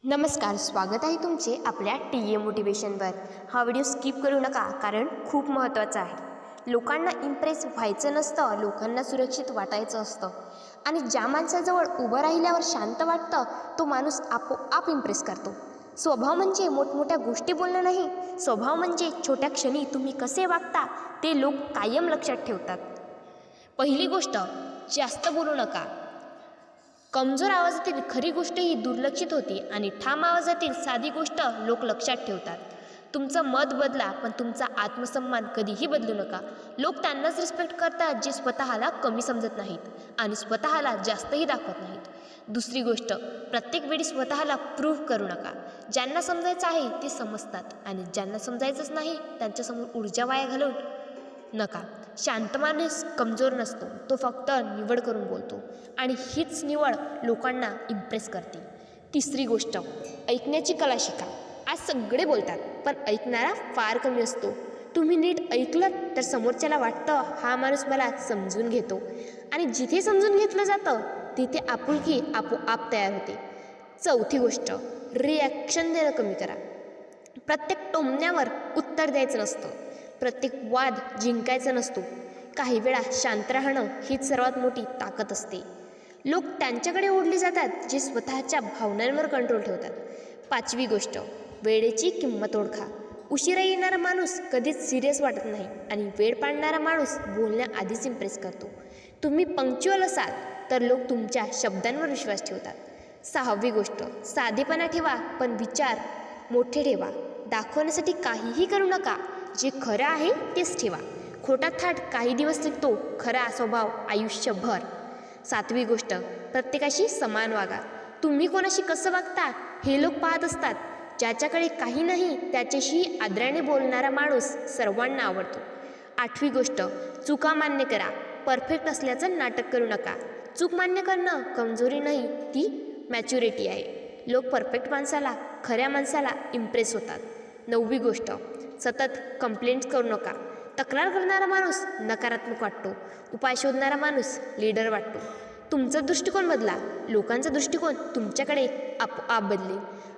नमस्कार, स्वागत आहे तुमचे आपल्या टी ए मोटिवेशनवर। हा व्हिडिओ स्किप करू नका, कारण खूप महत्त्वाचा आहे। लोकांना इम्प्रेस व्हायचं नसतं, लोकांना सुरक्षित वाटायचं असतं। आणि ज्या माणसाजवळ उभं राहिल्यावर शांत वाटतं, तो माणूस आपोआप इम्प्रेस करतो। स्वभाव म्हणजे मोठमोठ्या गोष्टी बोलणं नाही, स्वभाव म्हणजे छोट्या क्षणी तुम्ही कसे वागता ते लोक कायम लक्षात ठेवतात। पहिली गोष्ट, जास्त बोलू नका। कमजोर आवाजातील खरी गोष्ट ही दुर्लक्षित होते आणि ठाम आवाजातील साधी गोष्ट लोक लक्षात ठेवतात। तुमचं मत बदला, पण तुमचा आत्मसन्मान कधीही बदलू नका। लोक त्यांनाच रिस्पेक्ट करतात जे स्वतःला कमी समजत नाहीत आणि स्वतःला जास्तही दाखवत नाहीत। दुसरी गोष्ट, प्रत्येक वेळी स्वतःला प्रूव्ह करू नका। ज्यांना समजायचं आहे ते समजतात आणि ज्यांना समजायचंच नाही त्यांच्यासमोर ऊर्जा वाया घालवू नका। शांत माणूस कमजोर नसतो, तो फक्त निवड करून बोलतो आणि हीच निवड लोकांना इम्प्रेस करते। तिसरी गोष्ट, ऐकण्याची कला शिका। आज सगळे बोलतात, पण ऐकणारा फार कमी असतो। तुम्ही नीट ऐकलं तर समोरच्याला वाटतं हा माणूस मला समजून घेतो, आणि जिथे समजून घेतलं जातं तिथे आपुलकी आपोआप तयार होते। चौथी गोष्ट, रिॲक्शन देणं कमी करा। प्रत्येक टोमण्यावर उत्तर द्यायचं नसतं, प्रत्येक वाद जिंकायचा नसतो। काही वेळा शांत राहणं हीच सर्वात मोठी ताकद असते। लोक त्यांच्याकडे ओढले जातात जे स्वतःच्या भावनांवर कंट्रोल ठेवतात। पाचवी गोष्ट, वेळेची किंमत ओळखा। उशिरा येणारा माणूस कधीच सिरियस वाटत नाही आणि वेळ पाळणारा माणूस बोलण्याआधीच इम्प्रेस करतो। तुम्ही पंक्च्युअल असाल तर लोक तुमच्या शब्दांवर विश्वास ठेवतात। सहावी गोष्ट, साधेपणा ठेवा, पण विचार मोठे ठेवा। दाखवण्यासाठी काहीही करू नका, जे खरं आहे तेच ठेवा। खोटा थाट काही दिवस टिकतो, खरा स्वभाव आयुष्यभर। सातवी गोष्ट, प्रत्येकाशी समान वागा। तुम्ही कोणाशी कसं वागता हे लोक पाहत असतात। ज्याच्याकडे काही नाही त्याच्याशी आदराने बोलणारा माणूस सर्वांना आवडतो। आठवी गोष्ट, चुका मान्य करा, परफेक्ट असल्याचं नाटक करू नका। चूक मान्य करणं कमजोरी नाही, ती मॅच्युरिटी आहे। लोक परफेक्ट माणसाला, खऱ्या माणसाला इम्प्रेस होतात। नववी गोष्ट, सतत कंप्लेंट्स करू नका। तक्रार करणारा माणूस नकारात्मक वाटतो, उपाय शोधणारा माणूस लीडर वाटतो। तुमचा दृष्टिकोन बदला, लोकांचा दृष्टिकोन तुमच्याकडे आपोआप बदलेल।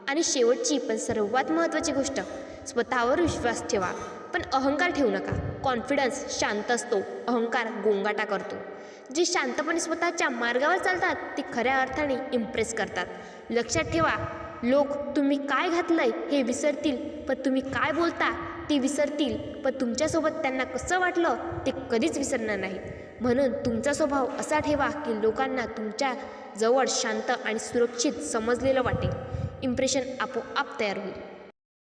आणि शेवटची पण सर्वात महत्त्वाची गोष्ट, स्वतःवर विश्वास ठेवा, पण अहंकार ठेवू नका। कॉन्फिडन्स शांत असतो, अहंकार गोंगाटा करतो। जे शांतपणे स्वतःच्या मार्गावर चालतात ते खऱ्या अर्थाने इम्प्रेस करतात। लक्षात ठेवा, लोक तुम्ही काय घातलंय हे विसरतील, पण तुम्ही काय बोलता ते विसरतील, पण तुमच्यासोबत त्यांना कसं वाटलं ते कधीच विसरणार नाहीत। म्हणून तुमचा स्वभाव असा ठेवा की लोकांना तुमच्या जवळ शांत आणि सुरक्षित समजलेलं वाटेल। इम्प्रेशन आपोआप तयार होईल।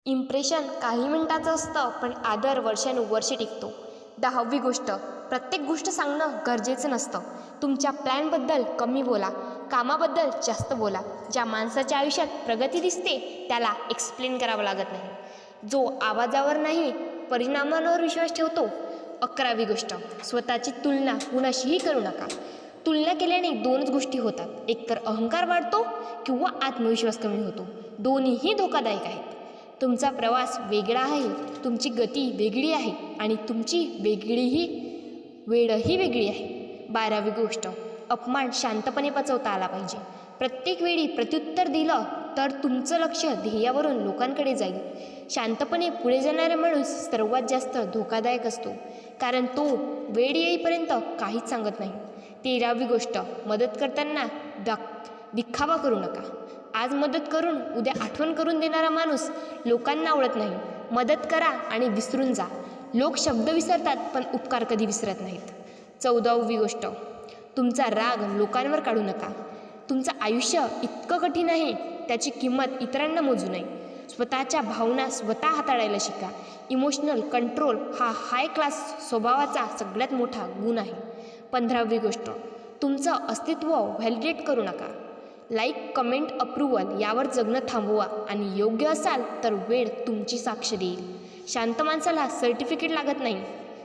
इम्प्रेशन काही मिनिटाचं असतं, पण आदर वर्षानुवर्षे टिकतो। दहावी गोष्ट, प्रत्येक गोष्ट सांगणं गरजेचं नसतं। तुमच्या प्लॅनबद्दल कमी बोला, कामाबद्दल जास्त बोला। ज्या माणसाच्या आयुष्यात प्रगती दिसते त्याला एक्सप्लेन करावं लागत नाही, जो आवाजावर नाही परिणामांवर विश्वास ठेवतो। अकरावी गोष्ट, स्वतःची तुलना कुणाशीही करू नका। तुलना केल्याने दोनच गोष्टी होतात, एकतर अहंकार वाढतो किंवा आत्मविश्वास कमी होतो। दोन्हीही धोकादायक आहेत। तुमचा प्रवास वेगळा आहे, तुमची गती वेगळी आहे आणि तुमची वेळही वेगळी आहे। 12वी गोष्ट, अपमान शांतपणे पचवता आला पाहिजे। प्रत्येक वेळी प्रत्युत्तर दिलं तर तुमचं लक्ष ध्येयावरून लोकांकडे जाईल। शांतपणे पुढे जाणारा माणूस सर्वात जास्त धोकादायक असतो, कारण तो वेळ येईपर्यंत काहीच सांगत नाही। 13वी गोष्ट, मदत करताना दिखावा करू नका। आज मदत करून उद्या आठवण करून देणारा माणूस लोकांना आवडत नाही। मदत करा आणि विसरून जा। लोक शब्द विसरतात पण उपकार कधी विसरत नाहीत। 14वी गोष्ट, तुमचा राग लोकांवर काढू नका। तुमचं आयुष्य इतकं कठीण आहे, त्याची किंमत इतरांना मोजू नये। स्वतःच्या भावना स्वतः हाताळायला शिका। इमोशनल कंट्रोल हा हाय क्लास स्वभावाचा सगळ्यात मोठा गुण आहे। 15वी गोष्ट, तुमचं अस्तित्व व्हॅलिडेट करू नका। लाईक, कमेंट, अप्रुव्हल यावर जगणं थांबवा आणि योग्य असाल तर वेळ तुमची साक्ष देईल। शांत माणसाला सर्टिफिकेट लागत नाही।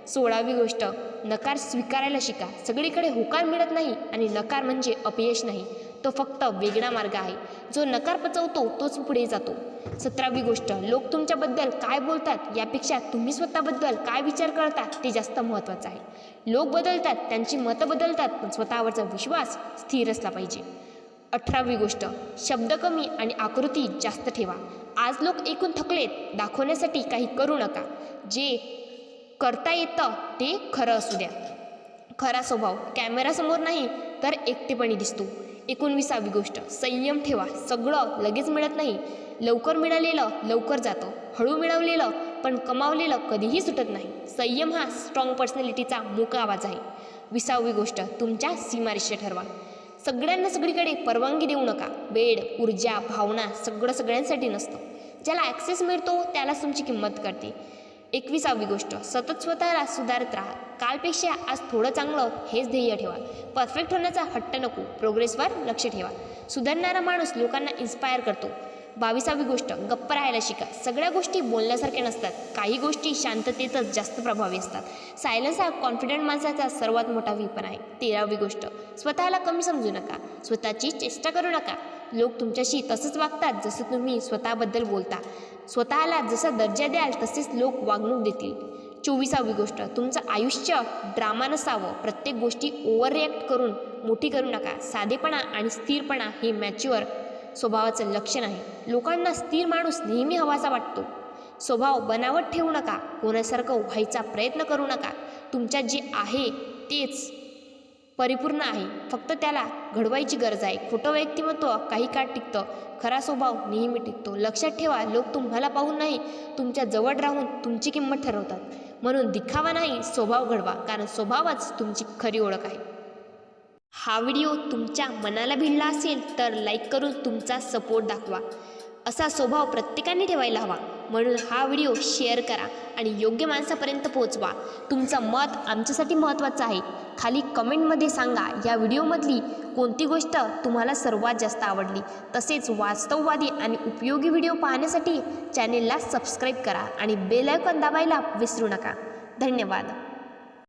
16वी गोष्ट, नकार स्वीकारायला शिका। सगळीकडे होकार मिळत नाही आणि नकार म्हणजे अपयश नाही, तो फक्त वेगळा मार्ग आहे। जो नकार पचवतो तोच पुढे जातो। 17वी गोष्ट, लोक तुमच्याबद्दल काय बोलतात यापेक्षा तुम्ही स्वतःबद्दल काय विचार करता ते जास्त महत्त्वाचं आहे। लोक बदलतात, त्यांची मतं बदलतात, पण स्वतःवरचा विश्वास स्थिर असला पाहिजे। 18वी गोष्ट, शब्द कमी आणि आकृती जास्त ठेवा. आज लोक ऐकून थकलेत, दाखवण्यासाठी काही करू नका. जे करता येतं ते खरं असू द्या. खरा स्वभाव कॅमेरासमोर नाही तर एकटेपणी दिसतो. 19वी गोष्ट, संयम ठेवा. सगळं लगेच मिळत नाही. लवकर मिळालेलं लवकर जातं. हळू मिळवलेलं पण कमावलेलं कधीही सुटत नाही. संयम हा स्ट्रॉंग पर्सनॅलिटीचा मूक आवाज आहे. 20वी गोष्ट, तुमच्या सीमारेषा ठरवा. सगळ्यांना सगळीकडे परवानगी देऊ नका. वेळ, ऊर्जा, भावना सगळं सगळ्यांसाठी नसतं. ज्याला ॲक्सेस मिळतो त्यालाच तुमची किंमत कळते. 21वी गोष्ट, सतत स्वतःला सुधारत राहा. कालपेक्षा आज थोडं चांगलं हेच ध्येय ठेवा. परफेक्ट होण्याचा हट्ट नको, प्रोग्रेसवर लक्ष ठेवा. सुधारणारा माणूस लोकांना इन्स्पायर करतो. 22वी गोष्ट, गप्प राहायला शिका. सगळ्या गोष्टी बोलण्यासारख्या नसतात. काही गोष्टी शांततेतच जास्त प्रभावी असतात. सायलन्स हा कॉन्फिडंट माणसाचा सर्वात मोठा वीपण आहे. 13वी गोष्ट, स्वतःला कमी समजू नका. स्वतःची चेष्टा करू नका. लोक तुमच्याशी तसंच वागतात जसं तुम्ही स्वतःबद्दल बोलता. स्वतःला जसा दर्जा द्याल तसेच लोक वागणूक देतील. 24वी गोष्ट, तुमचं आयुष्य ड्रामा नसावं. प्रत्येक गोष्टी ओव्हर रिॲक्ट करून मोठी करू नका. साधेपणा आणि स्थिरपणा हे मॅच्युअर स्वभावाचं लक्षण आहे. लोकांना स्थिर माणूस नेहमी हवासा वाटतो. स्वभाव बनावट ठेवू नका. कोणासारखं व्हायचा प्रयत्न करू नका. तुमच्यात जे आहे तेच परिपूर्ण आहे. फक्त त्याला घडवायची गरज आहे. खोटं व्यक्तिमत्व काही काळ टिकतं. खरा स्वभाव नेहमी टिकतो. लक्षात ठेवा, लोक तुम्हाला पाहून नाही तुमच्या जवळ राहून तुमची किंमत ठरवतात. म्हणून दिखावा नाही, स्वभाव घडवा. कारण स्वभावच तुमची खरी ओळख आहे. हा व्हिडिओ तुमच्या मनाला भिडला असेल तर लाईक करून तुमचा सपोर्ट दाखवा. असा स्वभाव प्रत्येकाने ठेवायला हवा. म्हणून हा व्हिडिओ शेअर करा आणि योग्य माणसापर्यंत पोहोचवा. तुमचं मत आमच्यासाठी महत्त्वाचं आहे. खाली कमेंटमध्ये सांगा या व्हिडिओमधली कोणती गोष्ट तुम्हाला सर्वात जास्त आवडली. तसेच वास्तववादी आणि उपयोगी व्हिडिओ पाहण्यासाठी चॅनेलला सबस्क्राईब करा आणि बेल आयकॉन दाबायला विसरू नका. धन्यवाद.